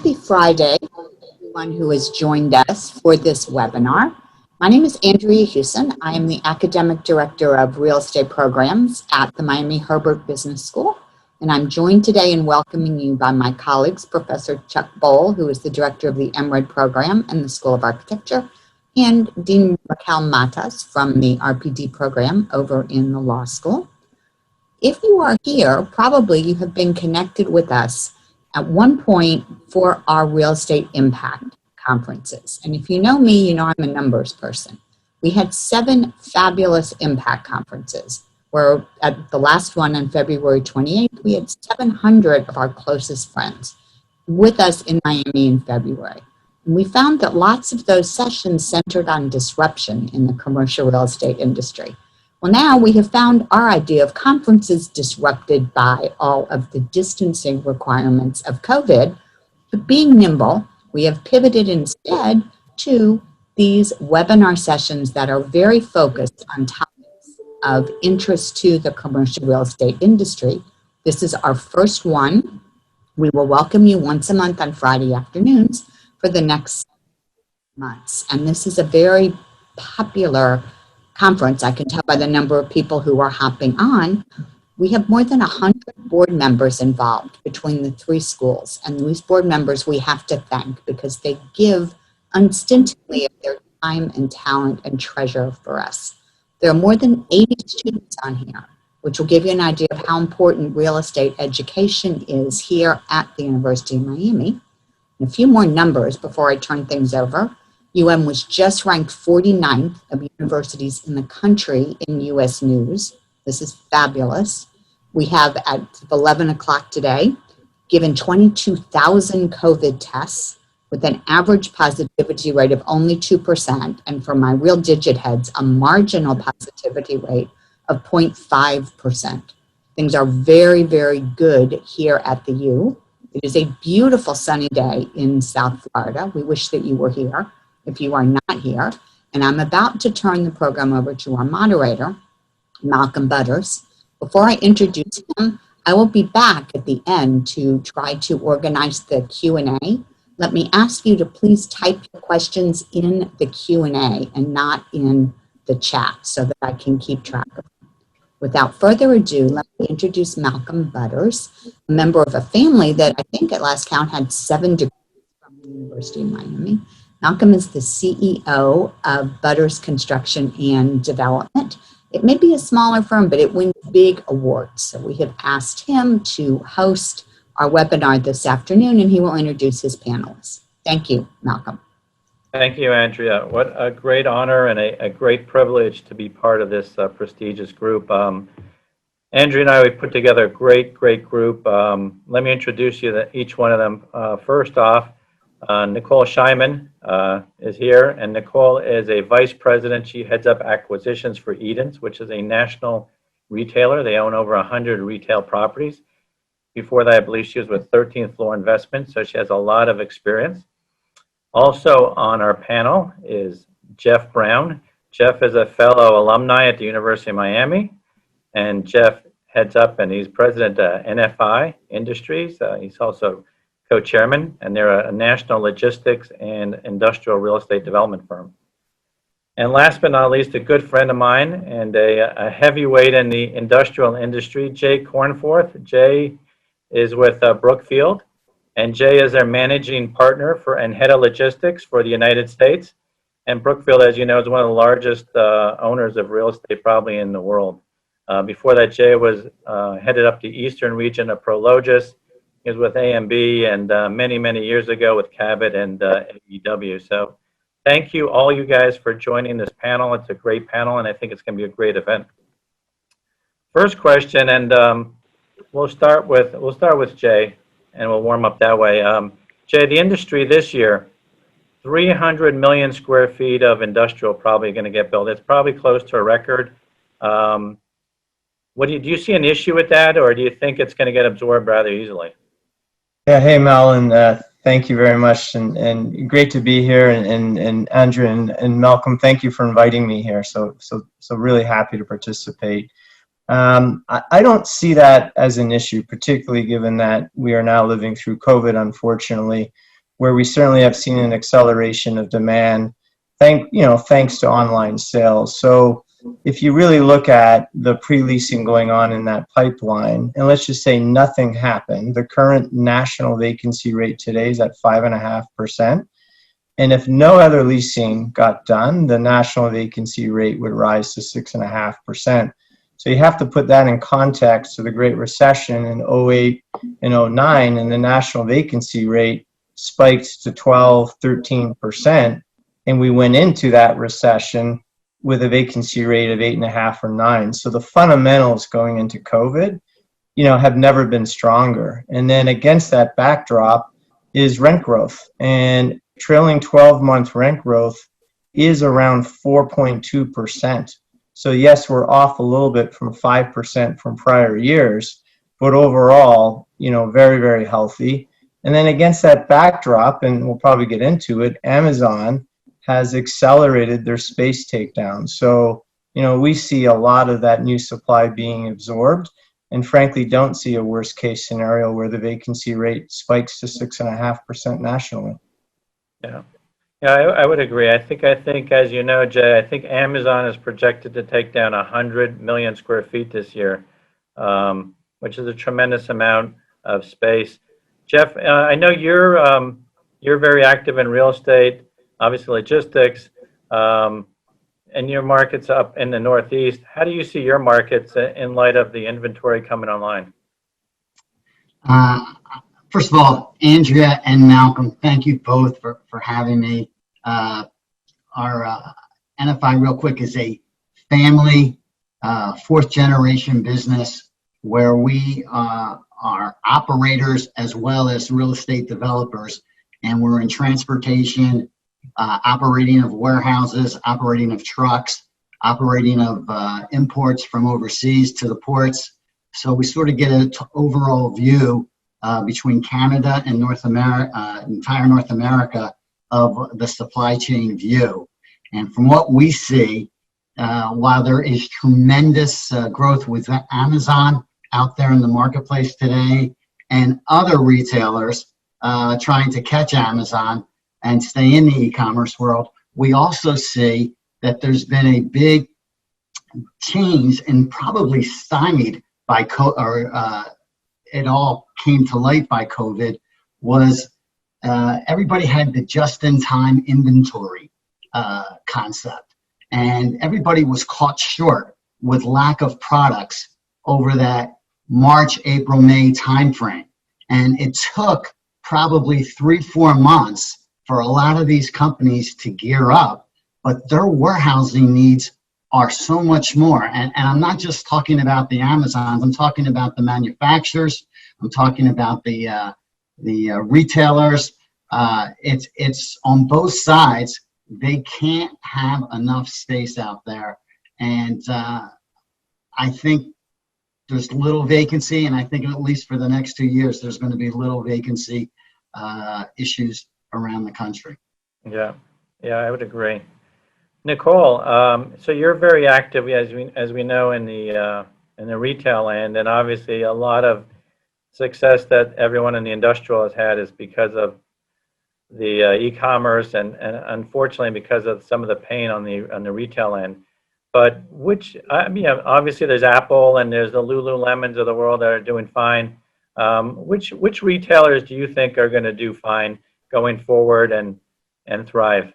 Happy Friday to everyone who has joined us for this webinar. My name is Andrea Hewson. I am the Academic Director of Real Estate Programs at the Miami Herbert Business School, and I'm joined today in welcoming you by my colleagues, Professor Chuck Bohl, who is the Director of the MRED program in the School of Architecture, and Dean Raquel Matas from the RPD program over in the Law School. If you are here, probably you have been connected with us at one point for our real estate impact conferences. And if you know me, you know I'm a numbers person. We had 7 fabulous impact conferences, where at the last one on February 28th, we had 700 of our closest friends with us in Miami in February. And we found that lots of those sessions centered on disruption in the commercial real estate industry. Well, now we have found our idea of conferences disrupted by all of the distancing requirements of COVID. But being nimble, we have pivoted instead to these webinar sessions that are very focused on topics of interest to the commercial real estate industry. This is our first one. We will welcome you once a month on Friday afternoons for the next months. And this is a very popular conference. I can tell by the number of people who are hopping on. We have more than 100 board members involved between the 3 schools. And these board members we have to thank because they give unstintingly of their time and talent and treasure for us. There are more than 80 students on here, which will give you an idea of how important real estate education is here at the University of Miami. And a few more numbers before I turn things over. UM was just ranked 49th of universities in the country in US News. This is fabulous. We have at 11 o'clock today given 22,000 COVID tests with an average positivity rate of only 2%. And for my real digit heads, a marginal positivity rate of 0.5%. Things are very, very good here at the U. It is a beautiful sunny day in South Florida. We wish that you were here if you are not here. And I'm about to turn the program over to our moderator, Malcolm Butters. Before I introduce him, I will be back at the end to try to organize the Q&A. Let me ask you to please type your questions in the Q&A and not in the chat so that I can keep track of them. Without further ado, let me introduce Malcolm Butters, a member of a family that I think at last count had 7 degrees from the University of Miami. Malcolm is the CEO of Butters Construction and Development. It may be a smaller firm, but it wins big awards. So we have asked him to host our webinar this afternoon, and he will introduce his panelists. Thank you, Malcolm. Thank you, Andrea. What a great honor and a great privilege to be part of this prestigious group. Andrea and I, we put together a great group. Let me introduce you to each one of them. First off, Nicole Scheiman is here, and Nicole is a vice president. She heads up acquisitions for Edens, which is a national retailer. They own over 100 retail properties. Before that, I believe she was with 13th Floor Investments, so she has a lot of experience. Also on our panel is Jeff Brown. Jeff is a fellow alumni at the University of Miami, and Jeff heads up, and he's president of NFI Industries. He's also co-chairman, and they're a national logistics and industrial real estate development firm. And last but not least, a good friend of mine and a heavyweight in the industrial industry, Jay Cornforth. Jay is with Brookfield, and Jay is their managing partner and head of logistics for the United States. And Brookfield, as you know, is one of the largest owners of real estate probably in the world. Before that, Jay was headed up the eastern region of Prognosis. He was with AMB and many years ago with Cabot and AEW. So thank you, all you guys, for joining this panel. It's a great panel, and I think it's going to be a great event. First question, and we'll start with Jay, and we'll warm up that way. Jay, the industry this year, 300 million square feet of industrial probably going to get built. It's probably close to a record. Do you see an issue with that, or do you think it's going to get absorbed rather easily? Yeah, hey Mal, and thank you very much, and great to be here, and Andrew and Malcolm, thank you for inviting me here. So really happy to participate. I don't see that as an issue, particularly given that we are now living through COVID, unfortunately. where we certainly have seen an acceleration of demand, thanks to online sales. So if you really look at the pre-leasing going on in that pipeline, and let's just say nothing happened, the current national vacancy rate today is at 5.5%. And if no other leasing got done, the national vacancy rate would rise to 6.5%. So you have to put that in context to the Great Recession in 08 and 09, and the national vacancy rate spiked to 12, 13%. And we went into that recession with a vacancy rate of 8.5 or 9. So the fundamentals going into COVID, have never been stronger. And then against that backdrop is rent growth. And trailing 12-month rent growth is around 4.2%. So yes, we're off a little bit from 5% from prior years, but overall, very, very healthy. And then against that backdrop, and we'll probably get into it, Amazon has accelerated their space takedown. So, we see a lot of that new supply being absorbed, and frankly don't see a worst case scenario where the vacancy rate spikes to 6.5% nationally. Yeah. Yeah, I would agree. I think, as you know, Jay, I think Amazon is projected to take down 100 million square feet this year, which is a tremendous amount of space. Jeff, I know you're very active in real estate, obviously logistics, and your markets up in the Northeast. How do you see your markets in light of the inventory coming online? First of all, Andrea and Malcolm, thank you both for having me. Our NFI, real quick, is a family, fourth generation business where we are operators as well as real estate developers. And we're in transportation, operating of warehouses, operating of trucks, operating of imports from overseas to the ports. So we sort of get an overall view between Canada and North America, entire North America, of the supply chain view. And from what we see, while there is tremendous growth with Amazon out there in the marketplace today and other retailers trying to catch Amazon and stay in the e-commerce world, we also see that there's been a big change and probably stymied by it all came to light by COVID, was everybody had the just-in-time inventory concept, and everybody was caught short with lack of products over that March, April, May timeframe. And it took probably 3-4 months for a lot of these companies to gear up, but their warehousing needs are so much more. And I'm not just talking about the Amazons, I'm talking about the manufacturers, I'm talking about the retailers. It's on both sides. They can't have enough space out there. And I think there's little vacancy, and I think at least for the next 2 years, there's going to be little vacancy issues around the country. Yeah, I would agree. Nicole, so you're very active, as we know, in the retail land, and obviously a lot of success that everyone in the industrial has had is because of the e-commerce and unfortunately because of some of the pain on the retail end. But obviously there's Apple and there's the Lululemons of the world that are doing fine. Which retailers do you think are going to do fine going forward and thrive?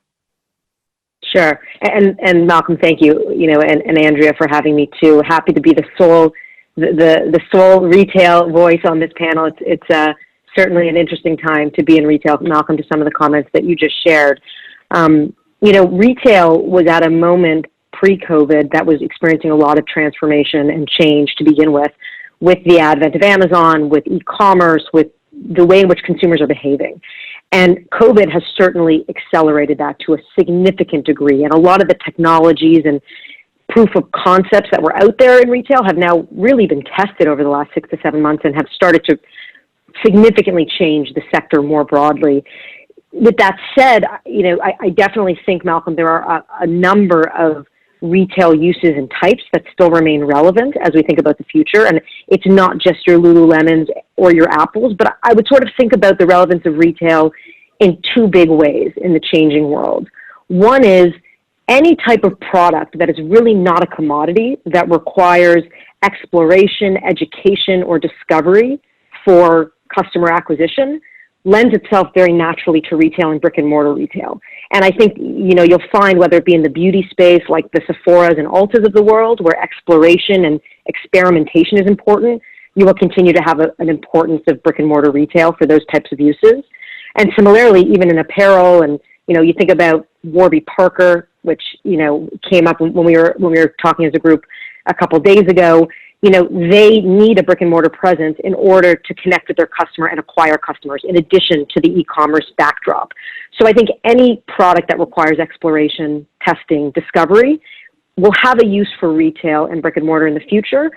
Sure. And Malcolm, thank you, and Andrea for having me too. Happy to be the sole retail voice on this panel. It's certainly an interesting time to be in retail, Malcolm, to some of the comments that you just shared. Retail was at a moment pre-COVID that was experiencing a lot of transformation and change to begin with the advent of Amazon, with e-commerce, with the way in which consumers are behaving. And COVID has certainly accelerated that to a significant degree. And a lot of the technologies and proof of concepts that were out there in retail have now really been tested over the last 6 to 7 months and have started to significantly change the sector more broadly. With that said, I definitely think, Malcolm, there are a number of retail uses and types that still remain relevant as we think about the future. And it's not just your Lululemons or your Apples, but I would sort of think about the relevance of retail in two big ways in the changing world. One is any type of product that is really not a commodity that requires exploration, education, or discovery for customer acquisition lends itself very naturally to retail and brick and mortar retail. And I think, you'll find, whether it be in the beauty space, like the Sephoras and Ultas of the world, where exploration and experimentation is important, you will continue to have an importance of brick and mortar retail for those types of uses. And similarly, even in apparel, and, you think about Warby Parker, which, came up when we were talking as a group a couple days ago. They need a brick and mortar presence in order to connect with their customer and acquire customers, in addition to the e-commerce backdrop. So I think any product that requires exploration, testing, discovery will have a use for retail and brick and mortar in the future,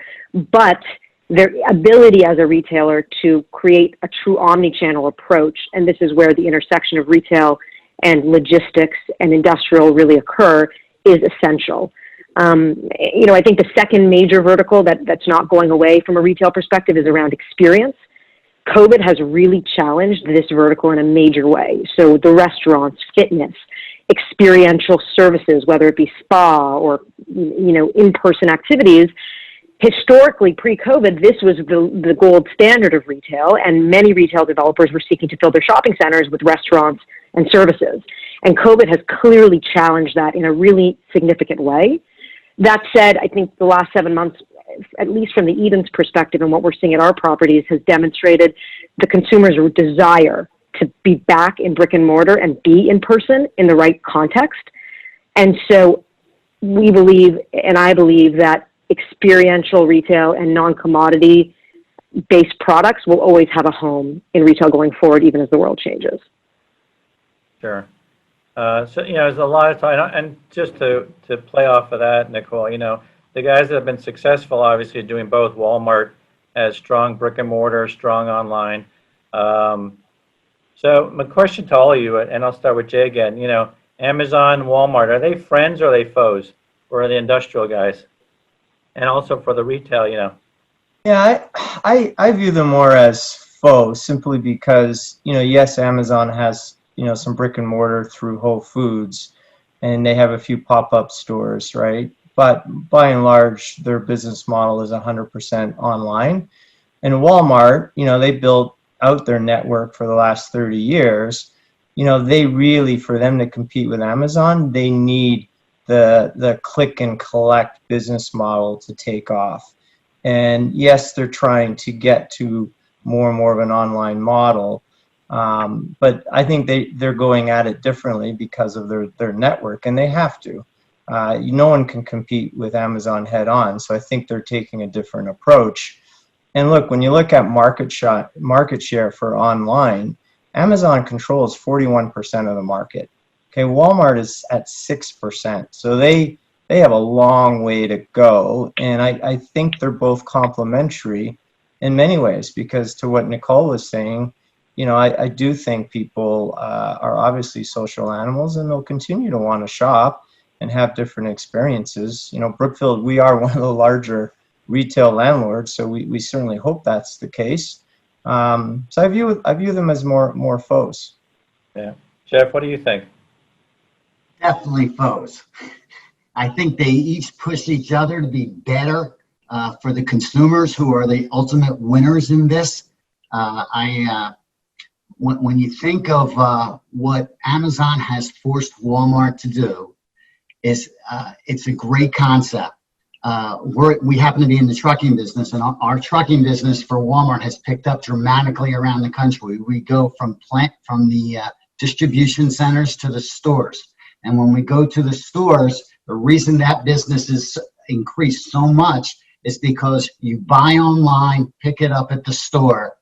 but their ability as a retailer to create a true omni-channel approach, and this is where the intersection of retail and logistics and industrial really occur, is essential. I think the second major vertical that's not going away from a retail perspective is around experience. COVID has really challenged this vertical in a major way. So the restaurants, fitness, experiential services, whether it be spa or, in-person activities. Historically, pre-COVID, this was the gold standard of retail, and many retail developers were seeking to fill their shopping centers with restaurants and services. And COVID has clearly challenged that in a really significant way. That said, I think the last 7 months, at least from the Eden's perspective and what we're seeing at our properties, has demonstrated the consumer's desire to be back in brick and mortar and be in person in the right context. And so we believe, and I believe, that experiential retail and non-commodity based products will always have a home in retail going forward, even as the world changes. Sure. So, there's a lot of time, and just to play off of that, Nicole, the guys that have been successful, obviously, doing both. Walmart has strong brick and mortar, strong online. So my question to all of you, and I'll start with Jay again, Amazon, Walmart, are they friends or are they foes? Or are they industrial guys? And also for the retail, Yeah, I view them more as foes, simply because, yes, Amazon has, some brick and mortar through Whole Foods, and they have a few pop-up stores, right? But by and large, their business model is 100% online. And Walmart, they built out their network for the last 30 years. They really, for them to compete with Amazon, they need the click and collect business model to take off. And yes, they're trying to get to more and more of an online model. But I think they're going at it differently because of their network, and they have to. No one can compete with Amazon head on, so I think they're taking a different approach. And look, when you look at market share for online, Amazon controls 41% of the market. Okay, Walmart is at 6%, so they have a long way to go, and I think they're both complementary in many ways, because to what Nicole was saying, I do think people are obviously social animals, and they'll continue to want to shop and have different experiences. Brookfield, we are one of the larger retail landlords, so we certainly hope that's the case. So I view them as more foes. Yeah. Jeff, what do you think? Definitely foes. I think they each push each other to be better for the consumers, who are the ultimate winners in this. When you think of what Amazon has forced Walmart to do, it's a great concept. We happen to be in the trucking business, and our trucking business for Walmart has picked up dramatically around the country. We go from the distribution centers to the stores. And when we go to the stores, the reason that business is increased so much is because you buy online, pick it up at the store,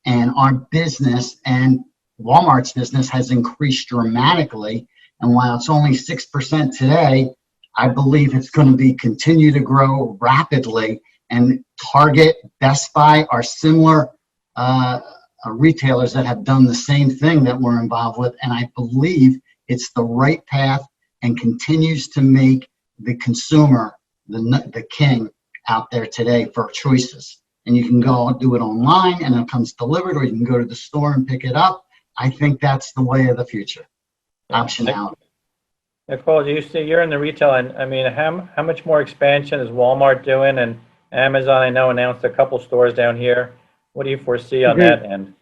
and our business and Walmart's business has increased dramatically. And while it's only 6% today, I believe it's going to continue to grow rapidly. And Target, Best Buy are similar retailers that have done the same thing that we're involved with. And I believe it's the right path and continues to make the consumer the king out there today for choices. And you can go do it online and it comes delivered, or you can go to the store and pick it up. I think that's the way of the future. Optionality. Nicole, do you see, you're in the retail, and I mean, how much more expansion is Walmart doing? And Amazon, I know, announced a couple stores down here. What do you foresee on that end?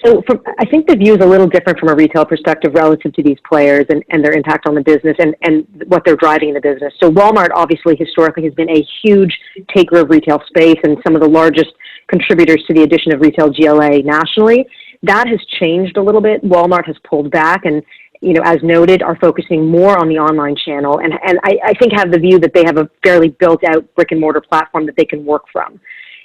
So I think the view is a little different from a retail perspective relative to these players and their impact on the business and what they're driving in the business. So Walmart obviously historically has been a huge taker of retail space and some of the largest contributors to the addition of retail GLA nationally. That has changed a little bit. Walmart has pulled back and, you know, as noted, are focusing more on the online channel. And I think have the view that they have a fairly built out brick and mortar platform that they can work from.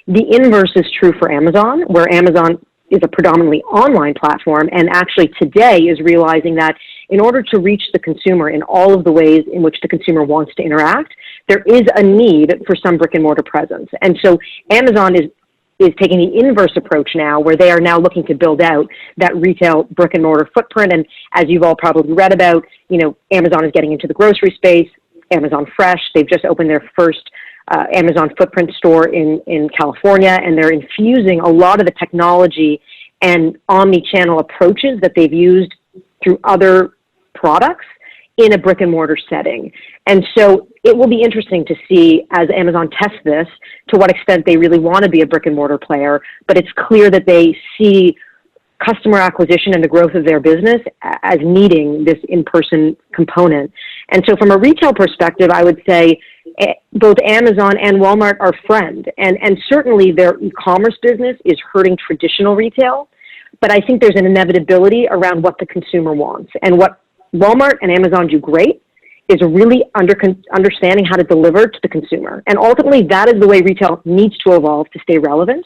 The inverse is true for Amazon, where Amazon is a predominantly online platform and actually today is realizing that in order to reach the consumer in all of the ways in which the consumer wants to interact, there is a need for some brick and mortar presence. And so Amazon is taking the inverse approach now, where they are now looking to build out that retail brick and mortar footprint. And as you've all probably read about, you know, Amazon is getting into the grocery space, Amazon Fresh, they've just opened their first Amazon footprint store in California, and they're infusing a lot of the technology and omni-channel approaches that they've used through other products in a brick and mortar setting. And so it will be interesting to see as Amazon tests this, to what extent they really want to be a brick and mortar player, but it's clear that they see customer acquisition and the growth of their business as needing this in-person component. And so from a retail perspective, I would say both Amazon and Walmart are friends. And certainly their e-commerce business is hurting traditional retail, but I think there's an inevitability around what the consumer wants. And what Walmart and Amazon do great is really understanding how to deliver to the consumer. And ultimately, that is the way retail needs to evolve to stay relevant.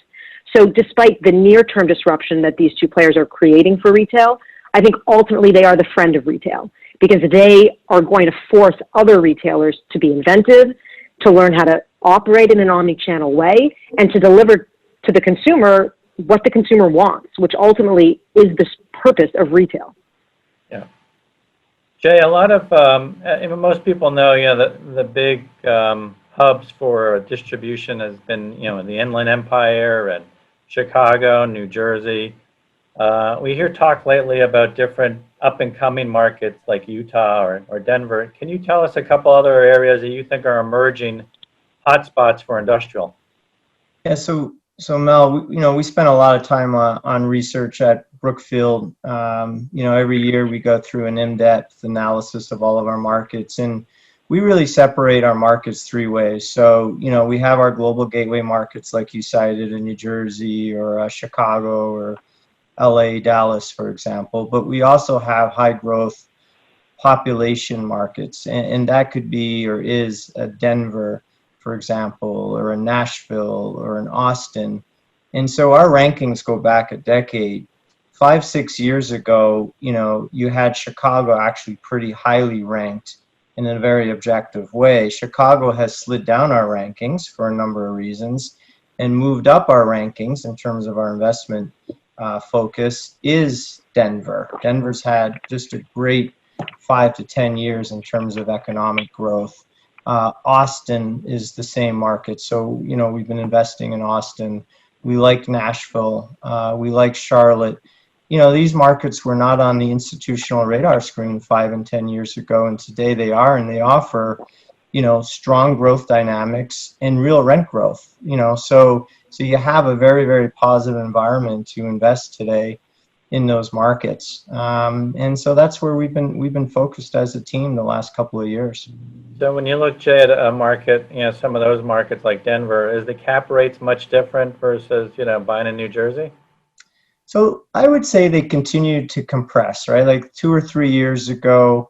So despite the near-term disruption that these two players are creating for retail, I think ultimately they are the friend of retail because they are going to force other retailers to be inventive, to learn how to operate in an omni-channel way, and to deliver to the consumer what the consumer wants, which ultimately is the purpose of retail. Yeah. Jay, a lot of, most people know, you know, the big hubs for distribution has been, you know, the Inland Empire and Chicago, New Jersey. We hear talk lately about different up-and-coming markets like Utah or Denver. Can you tell us a couple other areas that you think are emerging hotspots for industrial? Yeah, so Mel, we spent a lot of time on research at Brookfield. Every year we go through an in-depth analysis of all of our markets, and we really separate our markets three ways. So, we have our global gateway markets like you cited in New Jersey or Chicago or LA, Dallas, for example, but we also have high growth population markets, and that could be or is a Denver, for example, or in Nashville or in Austin. And so our rankings go back a decade. 5-6 years ago, you had Chicago actually pretty highly ranked in a very objective way. Chicago has slid down our rankings for a number of reasons and moved up our rankings in terms of our investment focus is Denver. Denver's had just a great 5 to 10 years in terms of economic growth. Austin is the same market. So, we've been investing in Austin. We like Nashville. We like Charlotte. These markets were not on the institutional radar screen 5 and 10 years ago, and today they are, and they offer, strong growth dynamics and real rent growth. So you have a very, very positive environment to invest today in those markets, and so that's where we've been focused as a team the last couple of years. So when you look, Jay, at a market, some of those markets like Denver, is the cap rates much different versus buying in New Jersey? So I would say they continued to compress, right? Like 2 or 3 years ago,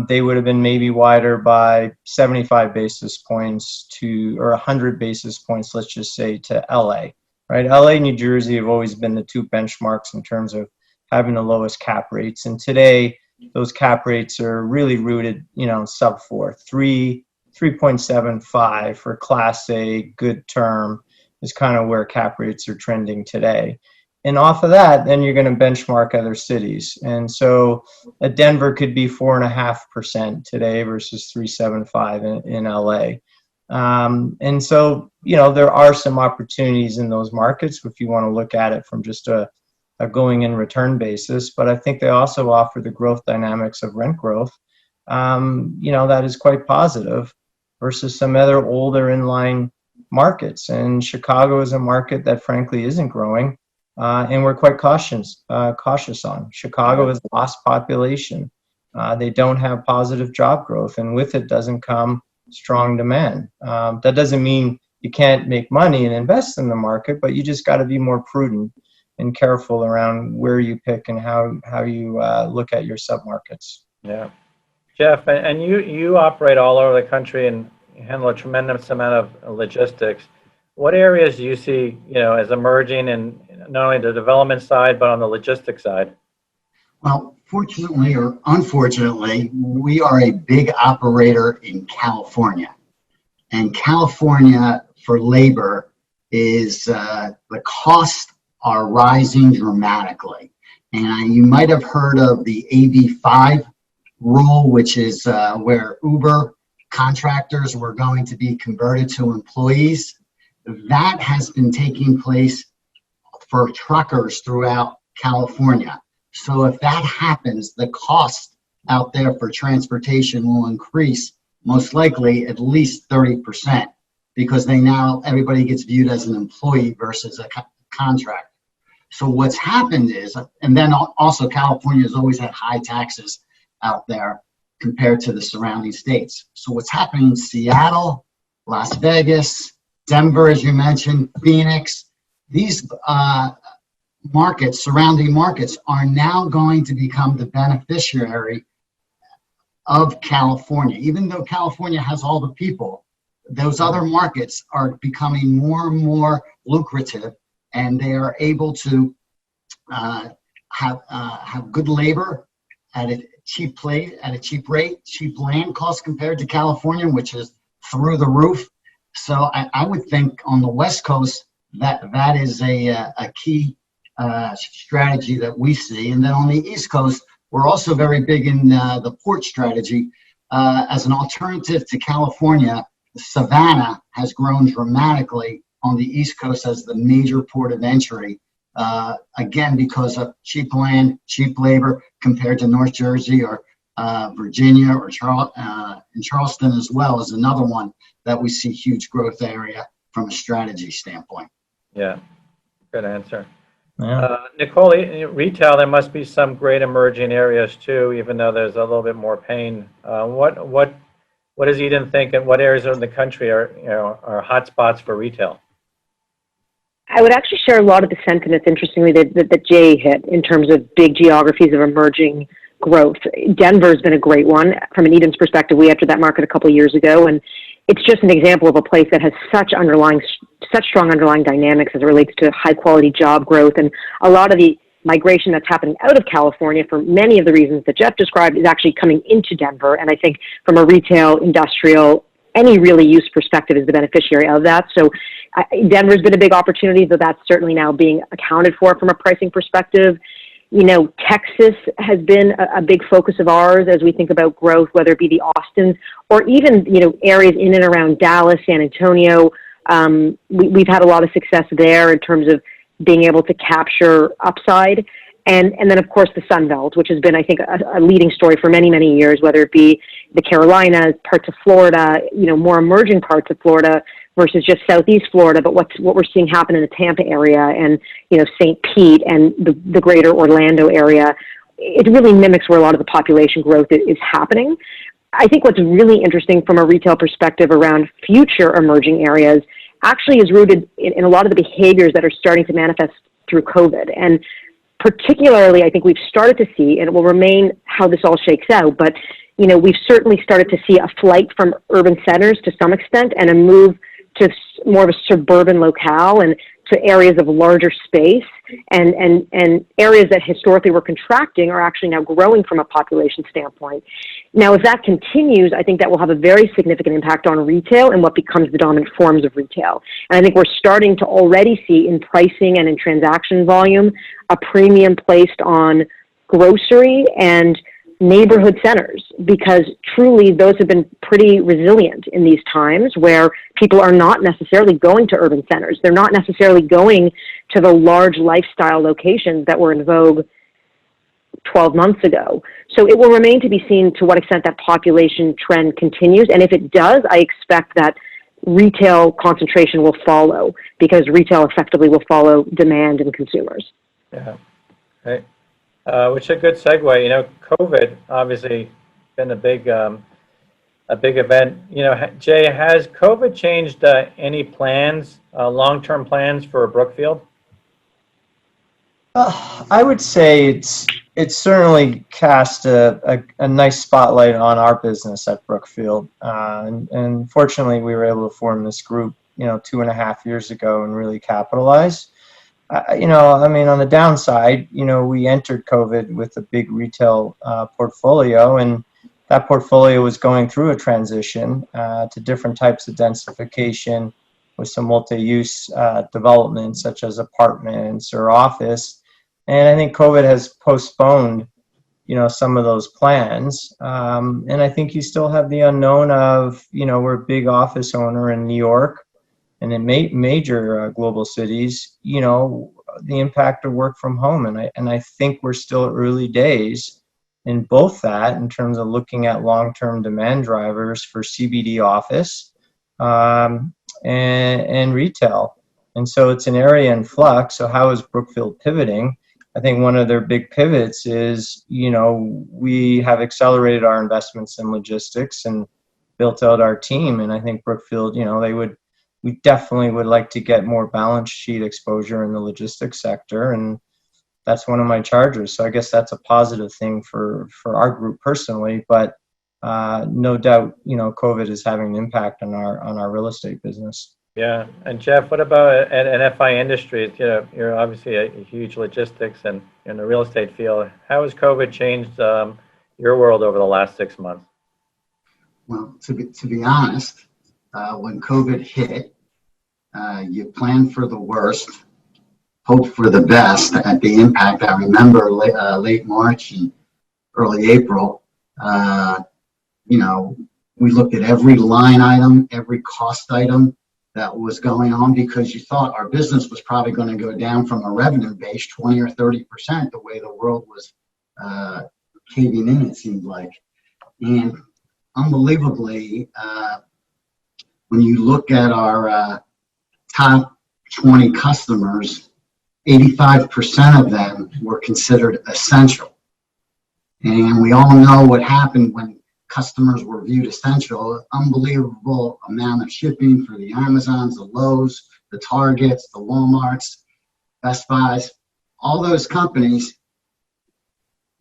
they would have been maybe wider by 75 basis points or 100 basis points, let's just say, to LA, right? LA and New Jersey have always been the two benchmarks in terms of having the lowest cap rates. And today, those cap rates are really rooted, sub 4, 3.75 for Class A, good term is kind of where cap rates are trending today. And off of that, then you're going to benchmark other cities. And so Denver could be 4.5% today versus 3.75 in LA. And so, there are some opportunities in those markets if you want to look at it from just a a going in return basis, but I think they also offer the growth dynamics of rent growth, that is quite positive versus some other older inline markets. And Chicago is a market that frankly isn't growing, and we're quite cautious on. Chicago has lost population. They don't have positive job growth, and with it doesn't come strong demand. That doesn't mean you can't make money and invest in the market, but you just got to be more prudent and careful around where you pick and how you look at your submarkets. Yeah. Jeff, and you operate all over the country and handle a tremendous amount of logistics. What areas do you see, as emerging in not only the development side, but on the logistics side? Well, fortunately or unfortunately, we are a big operator in California. And California for labor is, the costs are rising dramatically. And you might have heard of the AB5 rule, which is where Uber contractors were going to be converted to employees. That has been taking place for truckers throughout California. So if that happens, the cost out there for transportation will increase most likely at least 30%, because everybody gets viewed as an employee versus a contractor. So what's happened is, and then also California has always had high taxes out there compared to the surrounding states. So what's happening in Seattle, Las Vegas, Denver, as you mentioned, Phoenix, these surrounding markets are now going to become the beneficiary of California. Even though California has all the people, those other markets are becoming more and more lucrative, and they are able to have good labor at a cheap rate, cheap land costs compared to California, which is through the roof. So I would think on the West Coast that is a key strategy that we see. And then on the East Coast, we're also very big in the port strategy. As an alternative to California, Savannah has grown dramatically on the East Coast as the major port of entry, again, because of cheap land, cheap labor compared to North Jersey or Virginia or Charleston as well is another one that we see huge growth area from a strategy standpoint. Yeah, good answer. Yeah. Nicole, in retail, there must be some great emerging areas too, even though there's a little bit more pain. What does Eden think, and what areas of the country are hot spots for retail? I would actually share a lot of the sentiments, interestingly, that Jay hit in terms of big geographies of emerging growth. Denver's been a great one. From an Eden's perspective, we entered that market a couple of years ago, and it's just an example of a place that has such strong underlying dynamics as it relates to high quality job growth, and a lot of the migration that's happening out of California for many of the reasons that Jeff described is actually coming into Denver. And I think from a retail, industrial, any really use perspective is the beneficiary of that. So Denver's been a big opportunity, though that's certainly now being accounted for from a pricing perspective. Texas has been a big focus of ours as we think about growth, whether it be the Austins or even, areas in and around Dallas, San Antonio. We've had a lot of success there in terms of being able to capture upside. And then, of course, the Sun Belt, which has been, I think, a leading story for many, many years, whether it be the Carolinas, parts of Florida, more emerging parts of Florida versus just Southeast Florida. But what we're seeing happen in the Tampa area and, St. Pete and the greater Orlando area, it really mimics where a lot of the population growth is happening. I think what's really interesting from a retail perspective around future emerging areas actually is rooted in a lot of the behaviors that are starting to manifest through COVID. And particularly, I think we've started to see, and it will remain how this all shakes out, but, we've certainly started to see a flight from urban centers to some extent and a move to more of a suburban locale and to areas of larger space, and areas that historically were contracting are actually now growing from a population standpoint. Now, if that continues, I think that will have a very significant impact on retail and what becomes the dominant forms of retail. And I think we're starting to already see in pricing and in transaction volume a premium placed on grocery and neighborhood centers, because truly those have been pretty resilient in these times where people are not necessarily going to urban centers. They're not necessarily going to the large lifestyle locations that were in vogue 12 months ago. So it will remain to be seen to what extent that population trend continues. And if it does, I expect that retail concentration will follow, because retail effectively will follow demand and consumers. Yeah, right. Which is a good segue. You know, COVID obviously been a big event. You know, Jay, has COVID changed any plans, long-term plans for Brookfield? I would say it's certainly cast a nice spotlight on our business at Brookfield, and fortunately we were able to form this group, 2.5 years ago and really capitalize. I mean, on the downside, we entered COVID with a big retail portfolio, and that portfolio was going through a transition to different types of densification with some multi-use developments such as apartments or office. And I think COVID has postponed, some of those plans. And I think you still have the unknown of, we're a big office owner in New York and in major global cities, the impact of work from home. And I think we're still early days in both that, in terms of looking at long-term demand drivers for CBD office and retail. And so it's an area in flux. So how is Brookfield pivoting? I think one of their big pivots is, we have accelerated our investments in logistics and built out our team. And I think Brookfield, we definitely would like to get more balance sheet exposure in the logistics sector. And that's one of my charges. So I guess that's a positive thing for our group personally, but no doubt, COVID is having an impact on our real estate business. Yeah, and Jeff, what about an FI Industries? You're obviously a huge logistics and in the real estate field. How has COVID changed your world over the last 6 months? Well, to be honest, when COVID hit, you plan for the worst, hope for the best at the impact. I remember late March and early April, we looked at every line item, every cost item that was going on, because you thought our business was probably going to go down from a revenue base 20 or 30%, the way the world was caving in, it seemed like. And unbelievably, when you look at our top 20 customers, 85% of them were considered essential. And we all know what happened when customers were viewed essential. Unbelievable amount of shipping for the Amazons, the Lowe's, the Targets, the Walmarts, Best Buys, all those companies.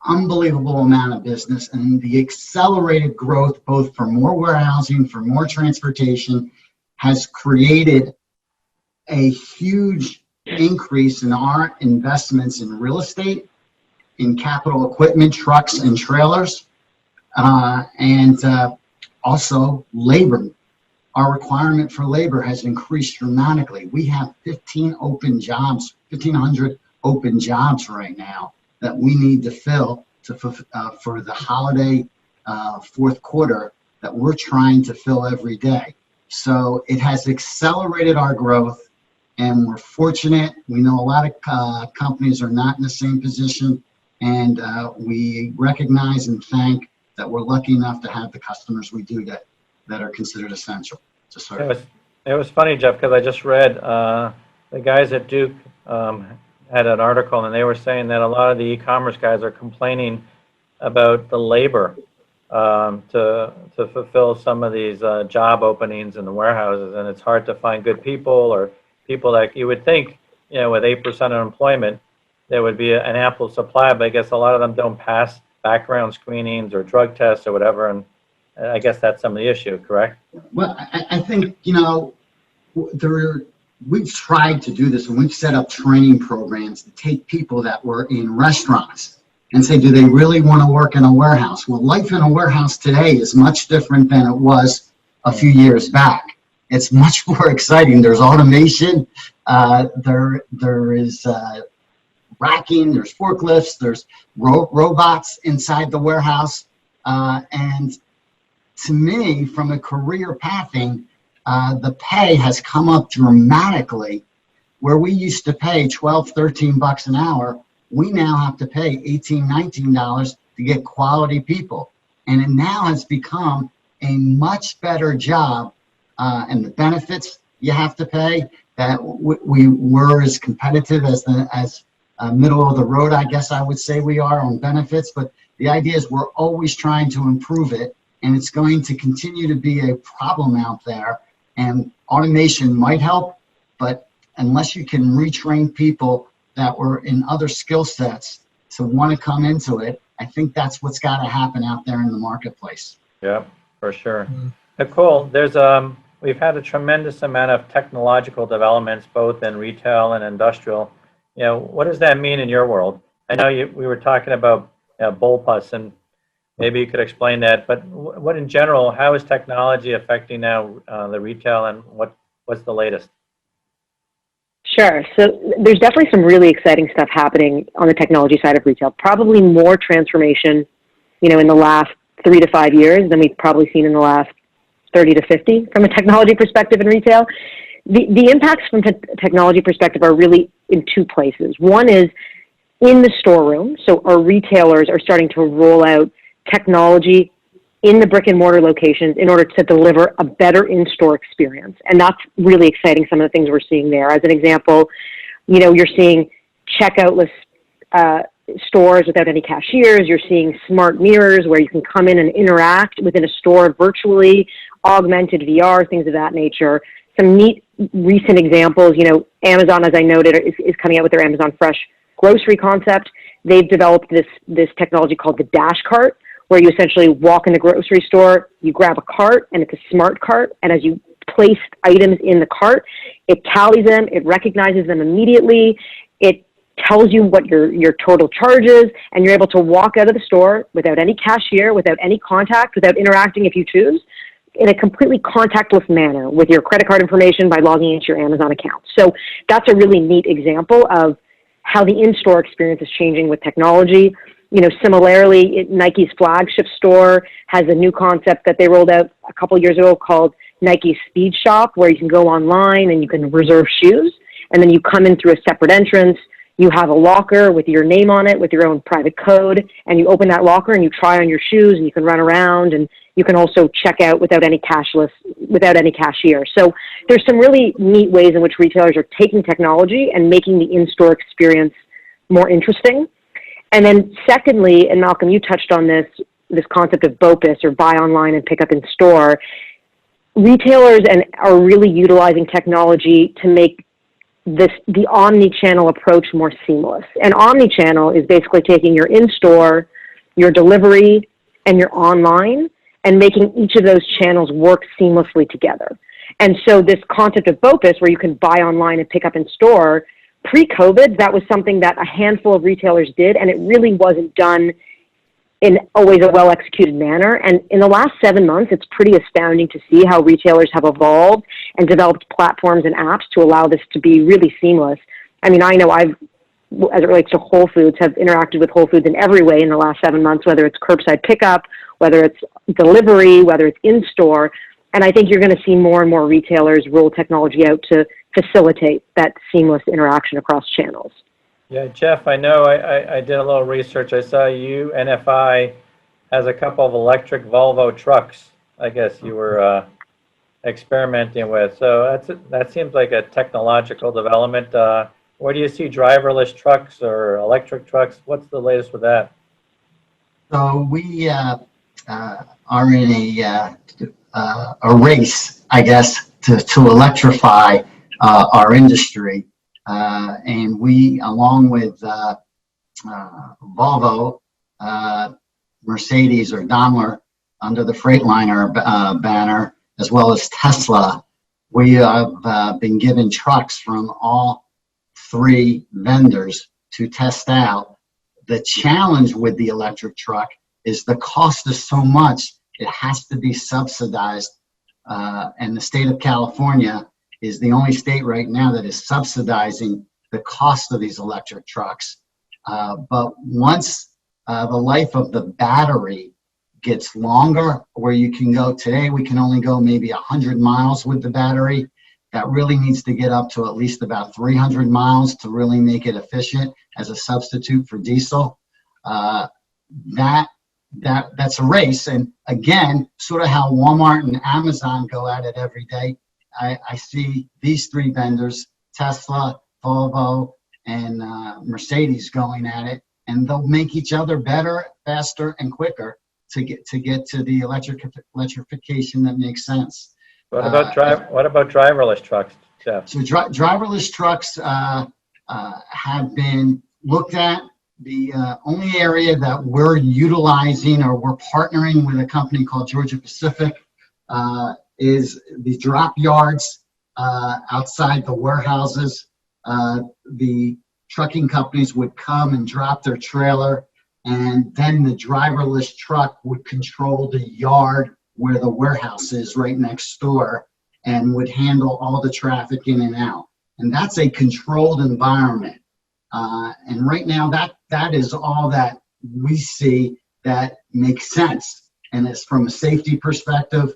Unbelievable amount of business, and the accelerated growth, both for more warehousing, for more transportation, has created a huge increase in our investments in real estate, in capital equipment, trucks and trailers, and also labor. Our requirement for labor has increased dramatically. We have 1,500 open jobs right now that we need to fill for the holiday fourth quarter that we're trying to fill every day. So it has accelerated our growth, and we're fortunate. We know a lot of companies are not in the same position, and we recognize and thank that we're lucky enough to have the customers we do that are considered essential to serve. It was funny, Jeff, because I just read the guys at Duke had an article, and they were saying that a lot of the e-commerce guys are complaining about the labor to fulfill some of these job openings in the warehouses, and it's hard to find good people, or people that you would think, with 8% unemployment, there would be an ample supply, but I guess a lot of them don't pass background screenings or drug tests or whatever, and I guess that's some of the issue, correct? Well, I think, we've tried to do this, and we've set up training programs to take people that were in restaurants and say, do they really want to work in a warehouse? Well, life in a warehouse today is much different than it was a few years back. It's much more exciting. There's automation. There is racking, there's forklifts, there's robots inside the warehouse. And to me, from a career pathing, the pay has come up dramatically. Where we used to pay 12, 13 bucks an hour, we now have to pay $18, $19 to get quality people. And it now has become a much better job. And the benefits you have to pay, that we were as competitive as middle of the road, I guess I would say we are on benefits. But the idea is we're always trying to improve it, and it's going to continue to be a problem out there. And automation might help, but unless you can retrain people that were in other skill sets to want to come into it, I think that's what's got to happen out there in the marketplace. Yeah, for sure. Nicole, we've had a tremendous amount of technological developments, both in retail and industrial. What does that mean in your world? I know we were talking about bullpups, and maybe you could explain that. But what in general, how is technology affecting now the retail, and what's the latest? Sure. So there's definitely some really exciting stuff happening on the technology side of retail. Probably more transformation, in the last 3 to 5 years than we've probably seen in the last 30 to 50 from a technology perspective in retail. The impacts from technology perspective are really in two places. One is in the storeroom. So our retailers are starting to roll out technology in the brick and mortar locations in order to deliver a better in-store experience. And that's really exciting, some of the things we're seeing there. As an example, you're seeing checkoutless stores without any cashiers. You're seeing smart mirrors where you can come in and interact within a store virtually, augmented VR, things of that nature. Some neat recent examples, Amazon, as I noted, is coming out with their Amazon Fresh grocery concept. They've developed this technology called the Dash Cart, where you essentially walk in the grocery store, you grab a cart, and it's a smart cart, and as you place items in the cart, it tallies them, it recognizes them immediately, it tells you what your total charge is, and you're able to walk out of the store without any cashier, without any contact, without interacting if you choose, in a completely contactless manner with your credit card information by logging into your Amazon account. So that's a really neat example of how the in-store experience is changing with technology. Similarly, Nike's flagship store has a new concept that they rolled out a couple years ago called Nike Speed Shop, where you can go online and you can reserve shoes, and then you come in through a separate entrance. You have a locker with your name on it, with your own private code, and you open that locker and you try on your shoes, and you can run around, and you can also check out without any cashier. So there's some really neat ways in which retailers are taking technology and making the in-store experience more interesting. And then secondly, and Malcolm, you touched on this concept of BOPIS, or buy online and pick up in store. Retailers are really utilizing technology to make the omni-channel approach more seamless. And omni-channel is basically taking your in-store, your delivery, and your online, and making each of those channels work seamlessly together. And so this concept of BOPIS, where you can buy online and pick up in store, pre-COVID, that was something that a handful of retailers did, and it really wasn't done in always a well-executed manner. And in the last 7 months, it's pretty astounding to see how retailers have evolved and developed platforms and apps to allow this to be really seamless. I mean, I know as it relates to Whole Foods, have interacted with Whole Foods in every way in the last 7 months, whether it's curbside pickup, whether it's delivery, whether it's in-store. And I think you're going to see more and more retailers roll technology out to facilitate that seamless interaction across channels. Yeah, Jeff, I know I did a little research. I saw NFI has a couple of electric Volvo trucks, I guess you were experimenting with. So that seems like a technological development. Where do you see driverless trucks or electric trucks? What's the latest with that? So we are in a race, I guess, to electrify our industry. And we, along with Volvo, Mercedes or Daimler, under the Freightliner banner, as well as Tesla, we have been given trucks from all 3 vendors to test out. The challenge with the electric truck is the cost is so much, it has to be subsidized. And the state of California is the only state right now that is subsidizing the cost of these electric trucks. But once the life of the battery gets longer, where you can go today, we can only go maybe 100 miles with the battery. That really needs to get up to at least about 300 miles to really make it efficient as a substitute for diesel. That's a race. And again, sort of how Walmart and Amazon go at it every day. I see these three vendors, Tesla, Volvo, and Mercedes going at it, and they'll make each other better, faster, and quicker to get to the electrification that makes sense. What about driverless trucks, Jeff? So driverless trucks have been looked at. The only area that we're utilizing, or we're partnering with a company called Georgia Pacific, is the drop yards outside the warehouses. The trucking companies would come and drop their trailer, and then the driverless truck would control the yard where the warehouse is right next door, and would handle all the traffic in and out. And that's a controlled environment. And right now, that is all that we see that makes sense. And it's from a safety perspective,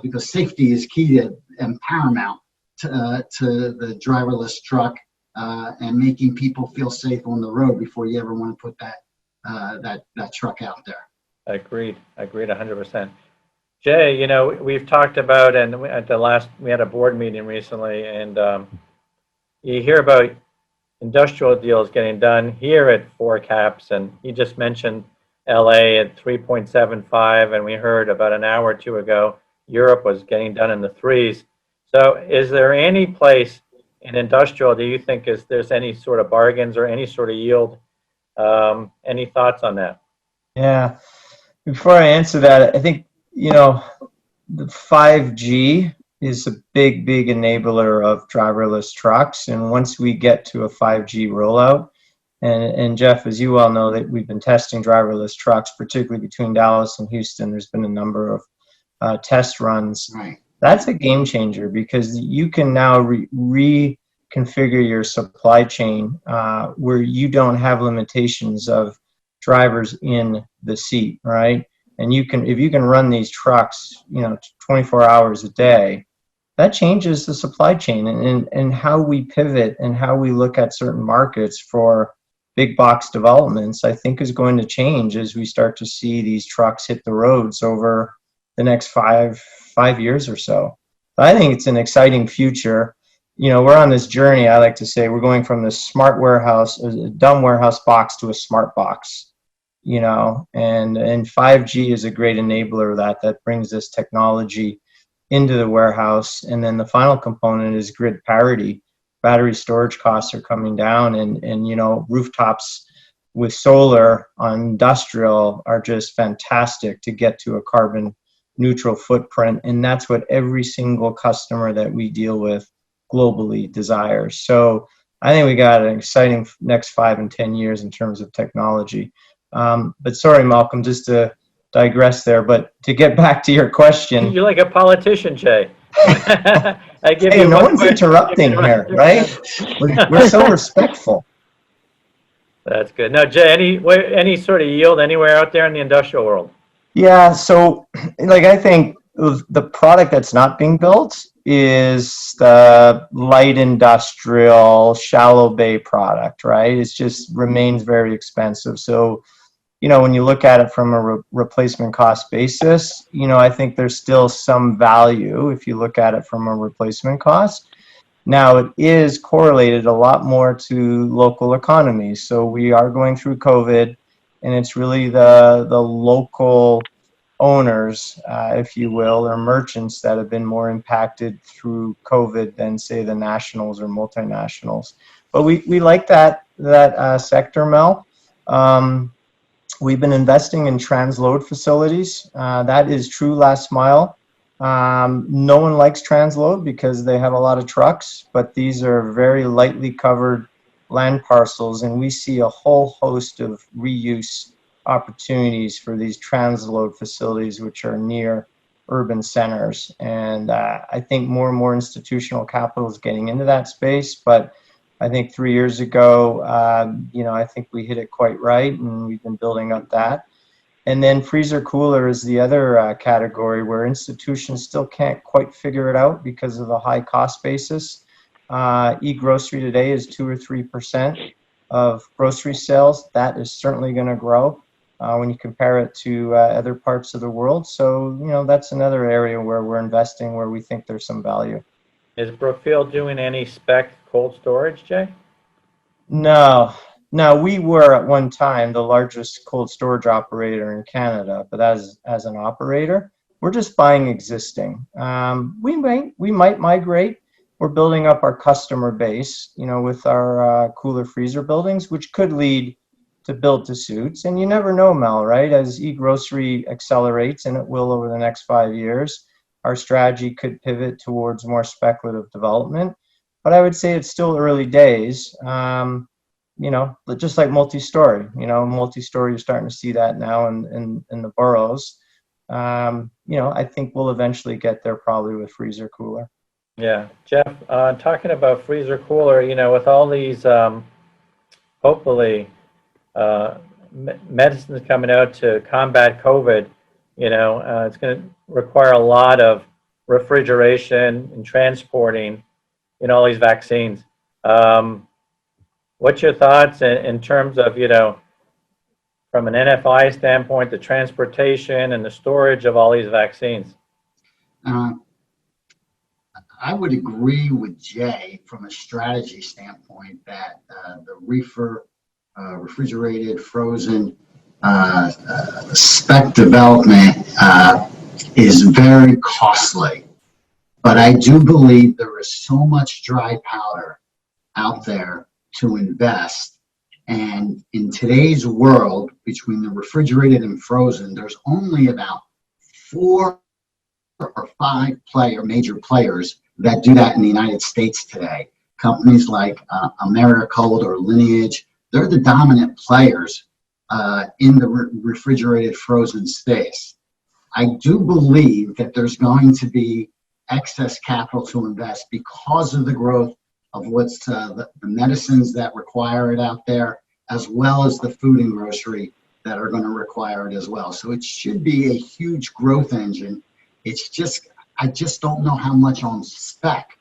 because safety is key to and paramount to the driverless truck, and making people feel safe on the road before you ever want to put that truck out there. Agreed 100%. Jay, you know, we've talked about, and we had a board meeting recently, and you hear about industrial deals getting done here at 4 caps, and you just mentioned LA at 3.75, and we heard about an hour or two ago Europe was getting done in the 3s. So is there any place in industrial, do you think there's any sort of bargains or any sort of yield? Any thoughts on that? Yeah. Before I answer that, I think, you know, the 5G is a big enabler of driverless trucks. And once we get to a 5G rollout, and Jeff, as you well know, that we've been testing driverless trucks, particularly between Dallas and Houston. There's been a number of test runs. Right. That's a game changer, because you can now reconfigure your supply chain where you don't have limitations of drivers in the seat, right? And if you can run these trucks, you know, 24 hours a day, that changes the supply chain and how we pivot and how we look at certain markets for big box developments, I think is going to change as we start to see these trucks hit the roads over the next five years or so. I think it's an exciting future. You know, we're on this journey. I like to say we're going from the smart warehouse, a dumb warehouse box, to a smart box, you know, and 5G is a great enabler of that brings this technology into the warehouse. And then the final component is grid parity. Battery storage costs are coming down, and you know, rooftops with solar on industrial are just fantastic to get to a carbon neutral footprint. And that's what every single customer that we deal with globally desires. So I think we got an exciting next 5 and 10 years in terms of technology. But sorry, Malcolm, just to digress there, but to get back to your question. You're like a politician, Jay. Hey, no one's interrupting here, right? We're so respectful. That's good. Now, Jay, any sort of yield anywhere out there in the industrial world? Yeah, so like I think the product that's not being built is the light industrial shallow bay product, right? It just remains very expensive. So, you know, when you look at it from a replacement cost basis, you know, I think there's still some value if you look at it from a replacement cost. Now, it is correlated a lot more to local economies. So we are going through COVID, and it's really the local owners, if you will, or merchants that have been more impacted through COVID than, say, the nationals or multinationals. But we like that sector, Mel. We've been investing in transload facilities. That is true last mile. No one likes transload because they have a lot of trucks, but these are very lightly covered land parcels, and we see a whole host of reuse opportunities for these transload facilities, which are near urban centers. And I think more and more institutional capital is getting into that space, but I think 3 years ago, I think we hit it quite right, and we've been building up that. And then freezer cooler is the other category where institutions still can't quite figure it out because of the high cost basis. E-grocery today is 2 or 3% of grocery sales. That is certainly going to grow when you compare it to other parts of the world. So, that's another area where we're investing, where we think there's some value. Is Brookfield doing any spec cold storage, Jay? No, we were at one time the largest cold storage operator in Canada, but as an operator, we're just buying existing. We might migrate. We're building up our customer base, with our cooler freezer buildings, which could lead to build to suits. And you never know, Mel, right? As e-grocery accelerates, and it will over the next 5 years, our strategy could pivot towards more speculative development. But I would say it's still early days. Just like multi-story, multi-story, you're starting to see that now in the boroughs. I think we'll eventually get there probably with freezer cooler. Yeah, Jeff, talking about freezer cooler, with all these, hopefully, medicines coming out to combat COVID, it's going to require a lot of refrigeration and transporting, all these vaccines. What's your thoughts in terms of, from an NFI standpoint, the transportation and the storage of all these vaccines? I would agree with Jay from a strategy standpoint that the refrigerated, frozen spec development is very costly. But I do believe there is so much dry powder out there to invest. And in today's world, between the refrigerated and frozen, there's only about 4 or 5 major players that do that in the United States today. Companies like Americold or Lineage, they're the dominant players in the refrigerated frozen space. I do believe that there's going to be excess capital to invest because of the growth of what's the medicines that require it out there, as well as the food and grocery that are going to require it as well. So it should be a huge growth engine. I just don't know how much on spec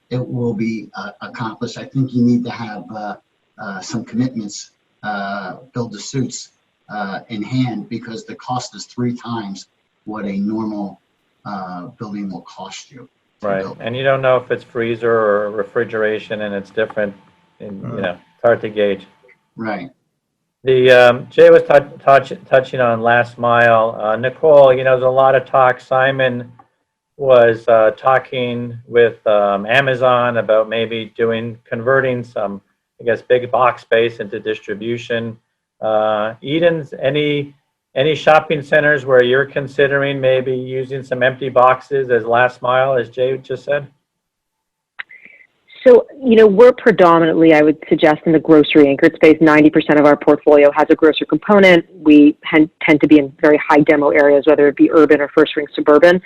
it will be accomplished. I think you need to have some commitments, build the suits in hand, because the cost is 3 times what a normal building will cost you. Right, and you don't know if it's freezer or refrigeration, and it's different, and it's hard to gauge. Right. The Jay was touching on last mile. Nicole, there's a lot of talk. Simon was talking with Amazon about maybe converting some, big box space into distribution. Eden's, any shopping centers where you're considering maybe using some empty boxes as last mile, as Jay just said? So, we're predominantly, I would suggest, in the grocery anchored space. 90% of our portfolio has a grocery component. We tend to be in very high demo areas, whether it be urban or first ring suburban.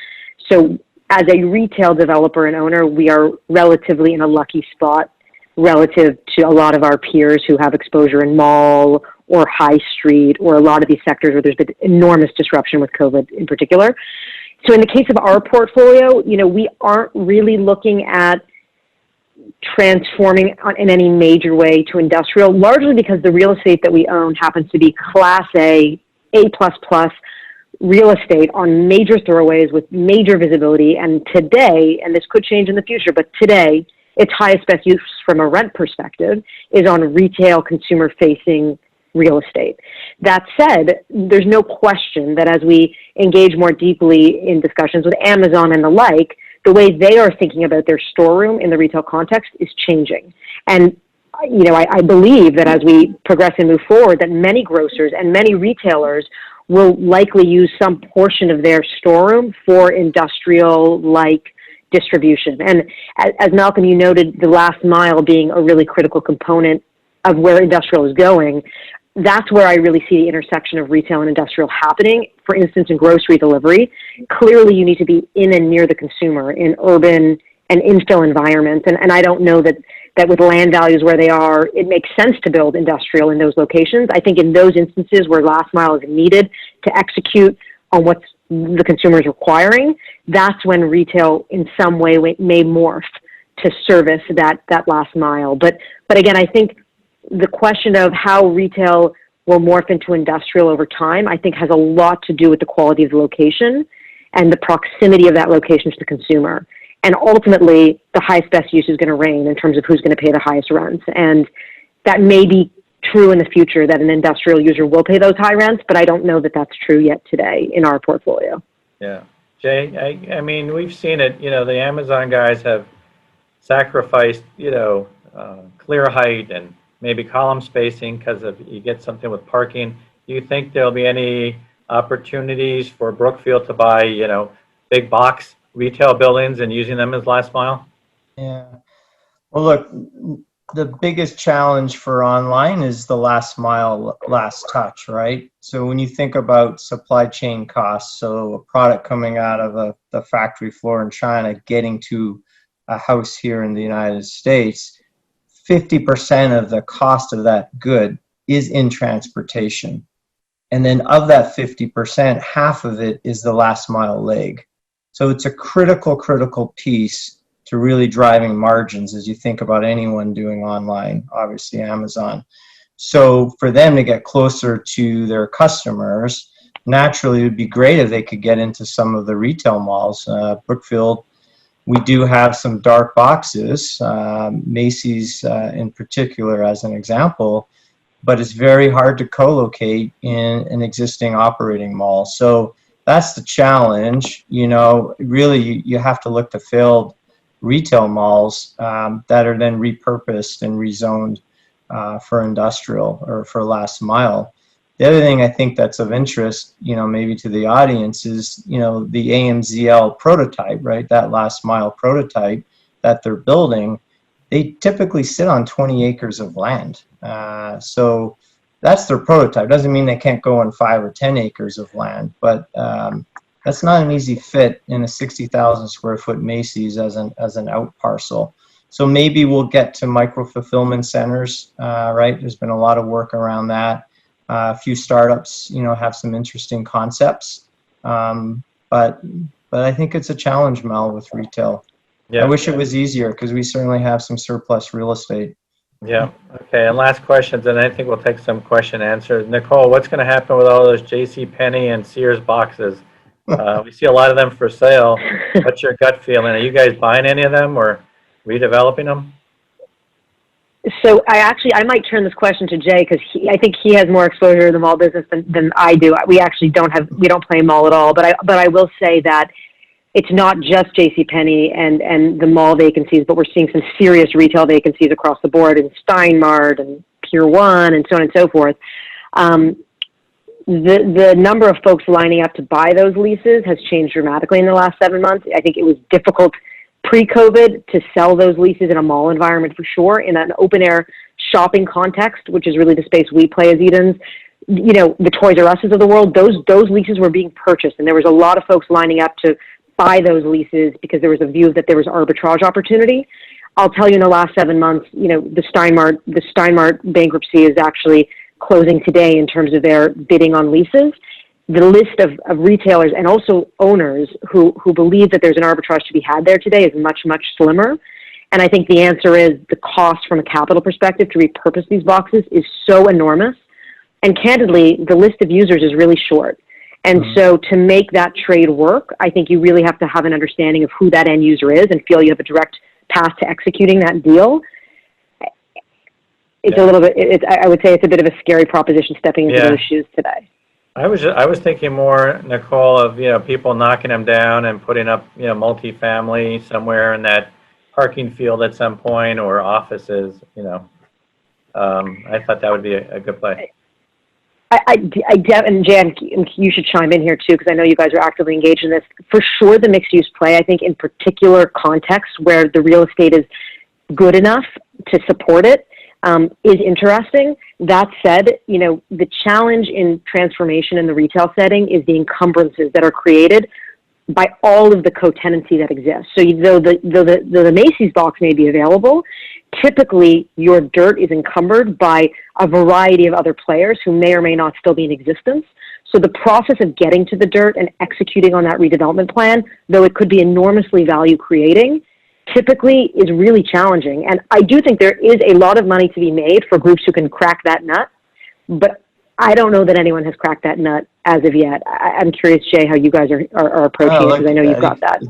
So as a retail developer and owner, we are relatively in a lucky spot relative to a lot of our peers who have exposure in mall or high street or a lot of these sectors where there's been enormous disruption with COVID in particular. So in the case of our portfolio, we aren't really looking at transforming in any major way to industrial, largely because the real estate that we own happens to be Class A++ real estate on major thoroughways with major visibility. And today, and this could change in the future, but today, its highest best use from a rent perspective is on retail consumer-facing real estate. That said, there's no question that as we engage more deeply in discussions with Amazon and the like, the way they are thinking about their storeroom in the retail context is changing. And I believe that as we progress and move forward, that many grocers and many retailers will likely use some portion of their storeroom for industrial-like distribution. And as Malcolm, you noted, the last mile being a really critical component of where industrial is going, that's where I really see the intersection of retail and industrial happening. For instance, in grocery delivery, clearly you need to be in and near the consumer in urban and infill environments. And I don't know that that with land values where they are, it makes sense to build industrial in those locations. I think in those instances where last mile is needed to execute on what the consumer is requiring, that's when retail in some way may morph to service that last mile. But again, I think the question of how retail will morph into industrial over time, I think has a lot to do with the quality of the location and the proximity of that location to the consumer. And ultimately, the highest best use is going to reign in terms of who's going to pay the highest rents. And that may be true in the future, that an industrial user will pay those high rents, but I don't know that that's true yet today in our portfolio. Yeah. Jay, I mean, we've seen it, the Amazon guys have sacrificed, clear height and maybe column spacing because of you get something with parking. Do you think there'll be any opportunities for Brookfield to buy, big box retail buildings and using them as last mile? Yeah. Well, look, the biggest challenge for online is the last mile, last touch, right? So when you think about supply chain costs, so a product coming out of the factory floor in China getting to a house here in the United States, 50% of the cost of that good is in transportation. And then of that 50%, half of it is the last mile leg. So it's a critical piece to really driving margins as you think about anyone doing online, obviously Amazon. So for them to get closer to their customers, naturally it would be great if they could get into some of the retail malls. Brookfield, we do have some dark boxes, Macy's in particular as an example, but it's very hard to co-locate in an existing operating mall. So that's the challenge. Really you have to look to failed retail malls that are then repurposed and rezoned for industrial or for last mile. The other thing I think that's of interest, maybe to the audience is, the AMZL prototype, right? That last mile prototype that they're building, they typically sit on 20 acres of land. So that's their prototype. Doesn't mean they can't go on 5 or 10 acres of land, but that's not an easy fit in a 60,000 square foot Macy's as an out parcel. So maybe we'll get to micro fulfillment centers, right? There's been a lot of work around that. A few startups, have some interesting concepts, but I think it's a challenge, Mel, with retail. Yeah. I wish it was easier because we certainly have some surplus real estate. Yeah. Okay. And last questions, and I think we'll take some question answers. Nicole, what's going to happen with all those JCPenney and Sears boxes? We see a lot of them for sale. What's your gut feeling? Are you guys buying any of them or redeveloping them? So I might turn this question to Jay because I think he has more exposure to the mall business than I do. We actually don't play mall at all. But I will say that it's not just JCPenney and the mall vacancies, but we're seeing some serious retail vacancies across the board in Steinmart and Pier 1 and so on and so forth. The number of folks lining up to buy those leases has changed dramatically in the last 7 months. I think it was difficult pre-COVID to sell those leases in a mall environment for sure. In an open-air shopping context, which is really the space we play as Edens, the Toys R Us's of the world, those leases were being purchased, and there was a lot of folks lining up to buy those leases because there was a view that there was arbitrage opportunity. I'll tell you, in the last 7 months, the Steinmart bankruptcy is actually closing today in terms of their bidding on leases. The list of retailers and also owners who believe that there's an arbitrage to be had there today is much, much slimmer. And I think the answer is the cost from a capital perspective to repurpose these boxes is so enormous. And candidly, the list of users is really short. And so to make that trade work, I think you really have to have an understanding of who that end user is and feel you have a direct path to executing that deal. It's a little bit, I would say it's a bit of a scary proposition stepping into those shoes today. I was thinking more, Nicole, of people knocking them down and putting up multifamily somewhere in that parking field at some point, or offices. I thought that would be a good play. And Jan, you should chime in here too, because I know you guys are actively engaged in this. For sure, the mixed-use play, I think, in particular contexts where the real estate is good enough to support it, is interesting. That said, the challenge in transformation in the retail setting is the encumbrances that are created by all of the co-tenancy that exists. So though the Macy's box may be available, typically your dirt is encumbered by a variety of other players who may or may not still be in existence. So the process of getting to the dirt and executing on that redevelopment plan, though it could be enormously value creating, typically is really challenging. And I do think there is a lot of money to be made for groups who can crack that nut, but I don't know that anyone has cracked that nut as of yet. I'm curious, Jay, how you guys are approaching it, because I know you've got that.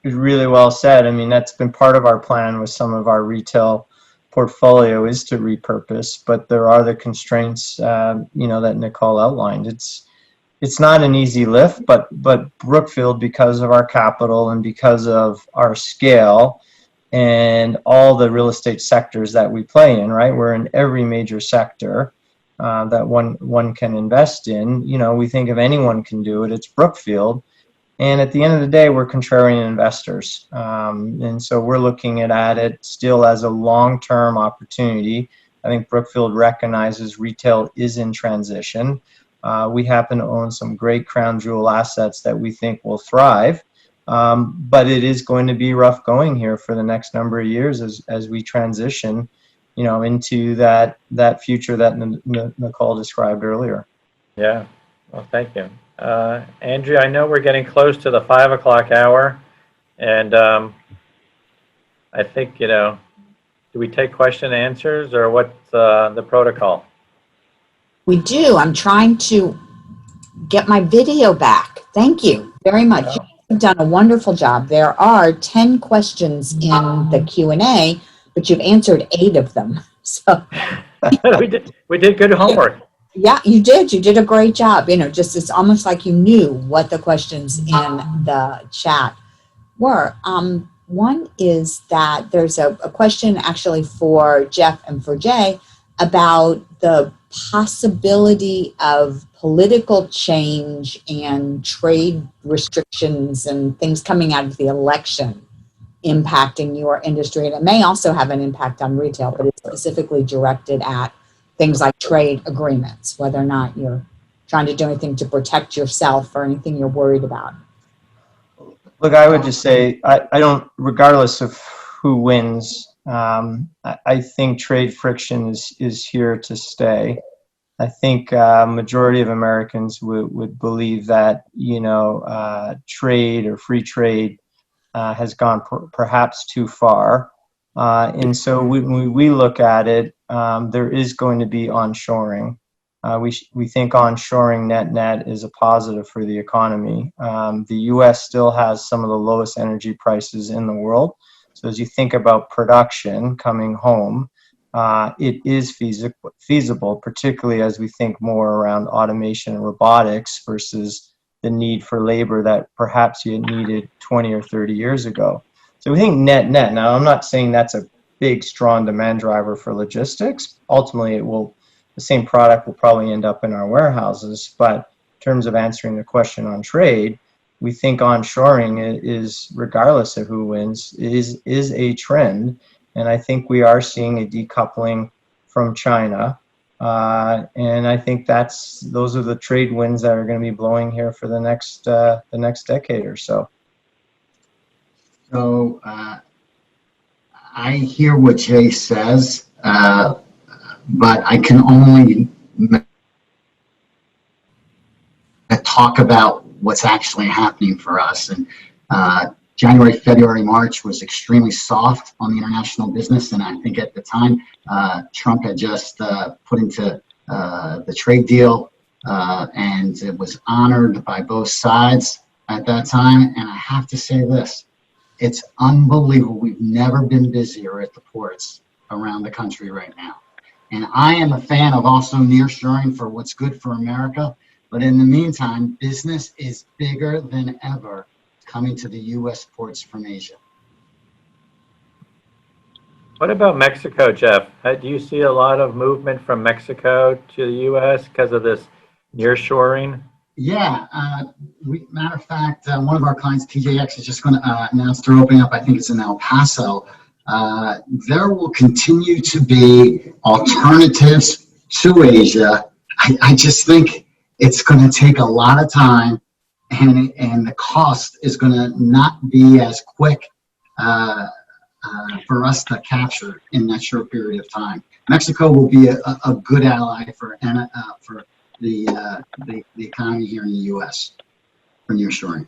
It's really well said. I mean, that's been part of our plan with some of our retail portfolio is to repurpose, but there are the constraints, you know, that Nicole outlined. It's not an easy lift, but Brookfield, because of our capital and because of our scale and all the real estate sectors that we play in, right? We're in every major sector that one can invest in. You know, we think if anyone can do it, it's Brookfield. And at the end of the day, we're contrarian investors. And so we're looking at it still as a long-term opportunity. I think Brookfield recognizes retail is in transition. We happen to own some great crown jewel assets that we think will thrive. But it is going to be rough going here for the next number of years as we transition, you know, into that future that Nicole described earlier. Yeah, well, thank you. Andrea, I know we're getting close to the 5 o'clock hour, and I think, you know, do we take question and answers, or what's the protocol? We do. I'm trying to get my video back. Thank you very much. Oh. You've done a wonderful job. There are 10 questions in the Q&A, but you've answered 8 of them. So we did good homework. yeah, you did. You did a great job. You know, just it's almost like you knew what the questions in the chat were. One is that there's a question actually for Jeff and for Jay about the possibility of political change and trade restrictions and things coming out of the election impacting your industry. And it may also have an impact on retail, but it's specifically directed at things like trade agreements, whether or not you're trying to do anything to protect yourself or anything you're worried about. Look, I would just say, I don't, regardless of who wins, I think trade friction is here to stay. I think majority of Americans would believe that, you know, trade or free trade has gone perhaps too far. And so when we look at it, there is going to be onshoring. We think onshoring net is a positive for the economy. The U.S. still has some of the lowest energy prices in the world. So as you think about production coming home, it is feasible, particularly as we think more around automation and robotics versus the need for labor that perhaps you needed 20 or 30 years ago. So we think net. Now, I'm not saying that's a big, strong demand driver for logistics. Ultimately, the same product will probably end up in our warehouses. But in terms of answering the question on trade, we think onshoring is, regardless of who wins, is a trend. And I think we are seeing a decoupling from China. And I think those are the trade winds that are going to be blowing here for the next decade or so. So I hear what Jay says, but I can only talk about what's actually happening for us. And January, February, March was extremely soft on the international business. And I think at the time, Trump had just put into the trade deal, and it was honored by both sides at that time. And I have to say this, it's unbelievable. We've never been busier at the ports around the country right now. And I am a fan of also nearshoring for what's good for America. But in the meantime, business is bigger than ever coming to the U.S. ports from Asia. What about Mexico, Jeff? Do you see a lot of movement from Mexico to the U.S. because of this nearshoring? Yeah. Matter of fact, one of our clients, TJX, is just going to announce they're opening up, I think it's in El Paso. There will continue to be alternatives to Asia. I just think it's going to take a lot of time, and the cost is going to not be as quick for us to capture in that short period of time. Mexico will be a good ally for the economy here in the U.S. for nearshoring.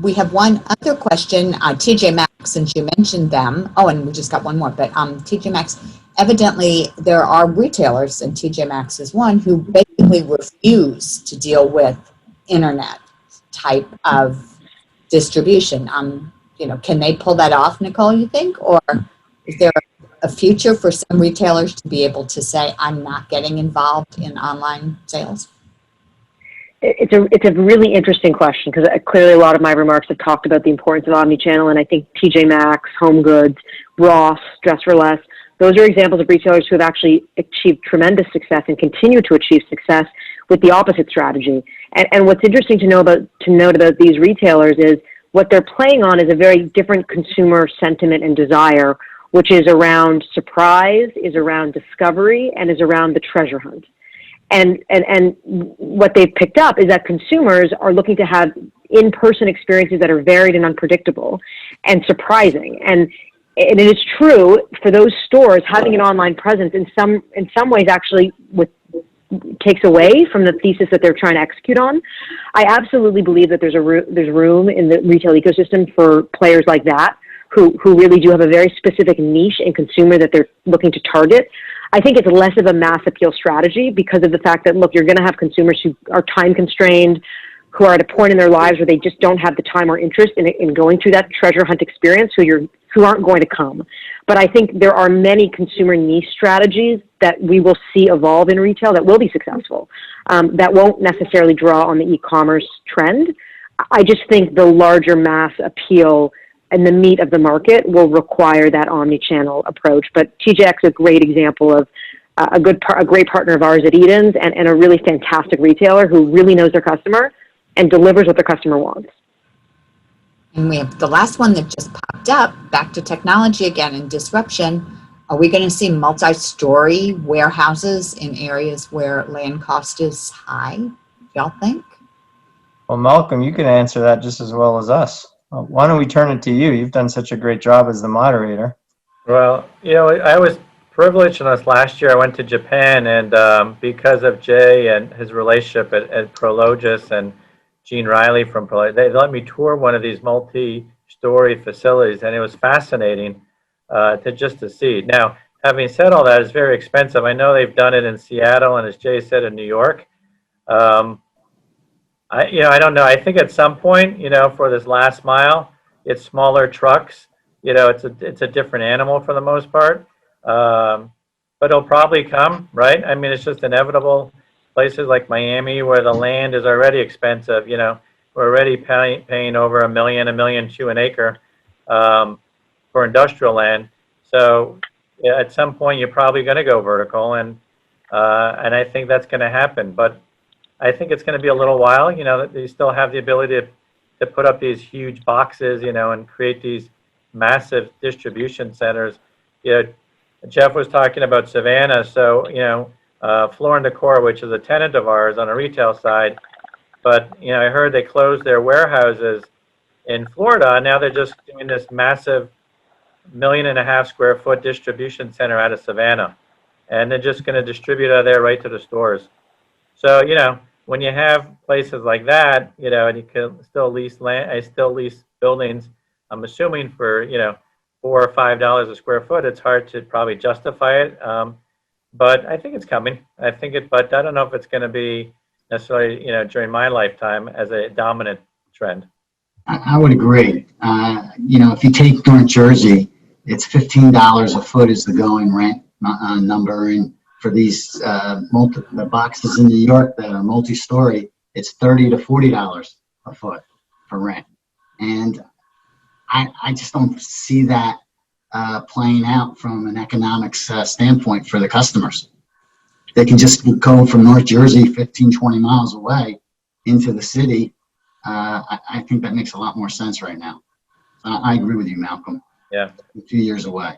We have one other question. TJ Maxx, since you mentioned them. Oh, and we just got one more. But TJ Maxx, evidently there are retailers, and TJ Maxx is one, who basically refuse to deal with internet type of distribution. Can they pull that off, Nicole, you think? Or is there a future for some retailers to be able to say, I'm not getting involved in online sales? It's a really interesting question, because clearly a lot of my remarks have talked about the importance of omnichannel, and I think TJ Maxx, Home Goods, Ross, Dress for Less, those are examples of retailers who have actually achieved tremendous success and continue to achieve success with the opposite strategy. And what's interesting to note about these retailers is what they're playing on is a very different consumer sentiment and desire, which is around surprise, is around discovery, and is around the treasure hunt. And what they've picked up is that consumers are looking to have in-person experiences that are varied and unpredictable and surprising. And it is true for those stores, having an online presence in some ways actually takes away from the thesis that they're trying to execute on. I absolutely believe that there's room in the retail ecosystem for players like that who really do have a very specific niche and consumer that they're looking to target. I think it's less of a mass appeal strategy because of the fact that, look, you're going to have consumers who are time constrained, who are at a point in their lives where they just don't have the time or interest in going through that treasure hunt experience, who aren't going to come. But I think there are many consumer niche strategies that we will see evolve in retail that will be successful, that won't necessarily draw on the e-commerce trend. I just think the larger mass appeal and the meat of the market will require that omni-channel approach. But TJX is a great example of a great partner of ours at Eden's, and a really fantastic retailer who really knows their customer and delivers what their customer wants. And we have the last one that just popped up, back to technology again and disruption. Are we going to see multi-story warehouses in areas where land cost is high, y'all think? Well, Malcolm, you can answer that just as well as us. Why don't we turn it to you? You've done such a great job as the moderator. Well, I was privileged in this last year. I went to Japan, and because of Jay and his relationship at Prognosis and Gene Riley from Prognosis, they let me tour one of these multi-story facilities, and it was fascinating to see. Now, having said all that, it's very expensive. I know they've done it in Seattle, and as Jay said, in New York. I don't know. I think at some point, for this last mile, it's smaller trucks. It's a different animal for the most part. But it'll probably come, right? I mean, it's just inevitable. Places like Miami, where the land is already expensive, we're already paying over $1 million, $1.2 million an acre for industrial land. So at some point, you're probably going to go vertical, and I think that's going to happen. But I think it's going to be a little while. They still have the ability to put up these huge boxes, and create these massive distribution centers. Jeff was talking about Savannah, so Floor & Decor, which is a tenant of ours on a retail side, but I heard they closed their warehouses in Florida. Now they're just doing this massive 1.5 million square foot distribution center out of Savannah, and they're just going to distribute out of there right to the stores. So when you have places like that, and you can still lease land, I still lease buildings. I'm assuming for $4 or $5 a square foot, it's hard to probably justify it. But I think it's coming. But I don't know if it's going to be necessarily, during my lifetime as a dominant trend. I would agree. If you take North Jersey, it's $15 a foot is the going rent number, and for these the boxes in New York that are multi-story, it's $30 to $40 a foot for rent, and I just don't see that playing out from an economics standpoint for the customers. They can just go from North Jersey 15, 20 miles away into the city. I think that makes a lot more sense right now. I agree with you, Malcolm. Yeah. A few years away.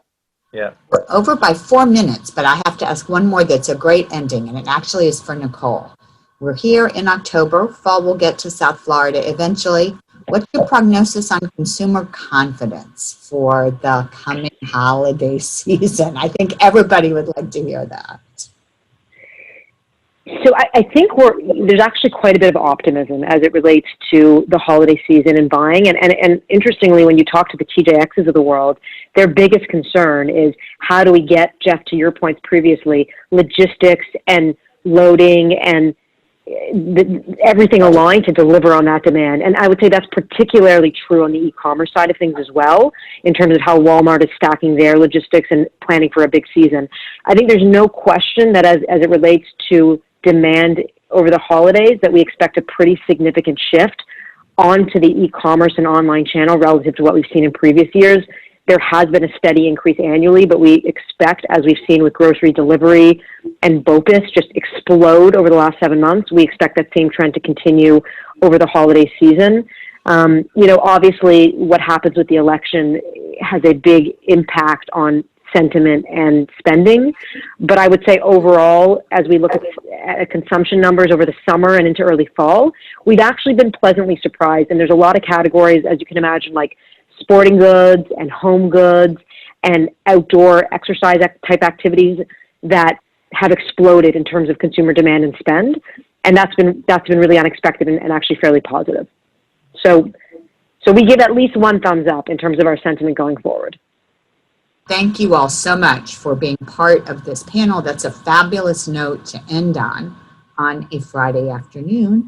Yeah. We're over by 4 minutes, but I have to ask one more that's a great ending, and it actually is for Nicole. We're here in October. Fall will get to South Florida eventually. What's your prognosis on consumer confidence for the coming holiday season? I think everybody would like to hear that. So I think there's actually quite a bit of optimism as it relates to the holiday season and buying. And interestingly, when you talk to the TJXs of the world, their biggest concern is how do we get, Jeff, to your points previously, logistics and loading and everything aligned to deliver on that demand. And I would say that's particularly true on the e-commerce side of things as well, in terms of how Walmart is stacking their logistics and planning for a big season. I think there's no question that as it relates to demand over the holidays, that we expect a pretty significant shift onto the e-commerce and online channel relative to what we've seen in previous years. There has been a steady increase annually, but we expect, as we've seen with grocery delivery and BOPIS just explode over the last 7 months, we expect that same trend to continue over the holiday season. Obviously what happens with the election has a big impact on sentiment and spending. But I would say overall, as we look at consumption numbers over the summer and into early fall, we've actually been pleasantly surprised. And there's a lot of categories, as you can imagine, like sporting goods and home goods and outdoor exercise type activities that have exploded in terms of consumer demand and spend. And that's been really unexpected and actually fairly positive. So we give at least one thumbs up in terms of our sentiment going forward. Thank you all so much for being part of this panel. That's a fabulous note to end on a Friday afternoon.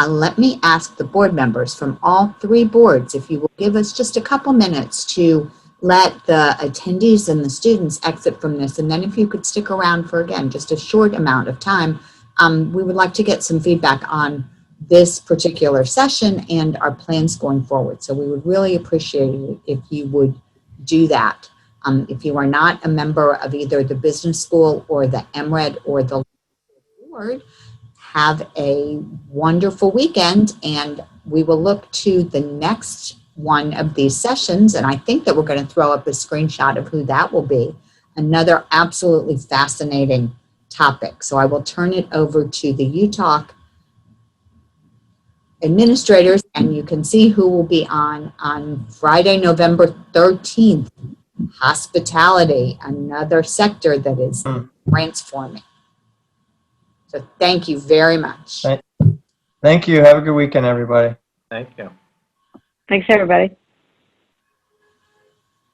Let me ask the board members from all 3 boards if you will give us just a couple minutes to let the attendees and the students exit from this. And then if you could stick around for, again, just a short amount of time, we would like to get some feedback on this particular session and our plans going forward. So we would really appreciate it if you would do that. If you are not a member of either the business school or the MRED or the board, have a wonderful weekend, and we will look to the next one of these sessions, and I think that we're going to throw up a screenshot of who that will be. Another absolutely fascinating topic. So I will turn it over to the UTalk administrators, and you can see who will be on Friday, November 13th. Hospitality, another sector that is transforming. So thank you very much. Thank you. Have a good weekend, everybody. Thank you. Thanks, everybody.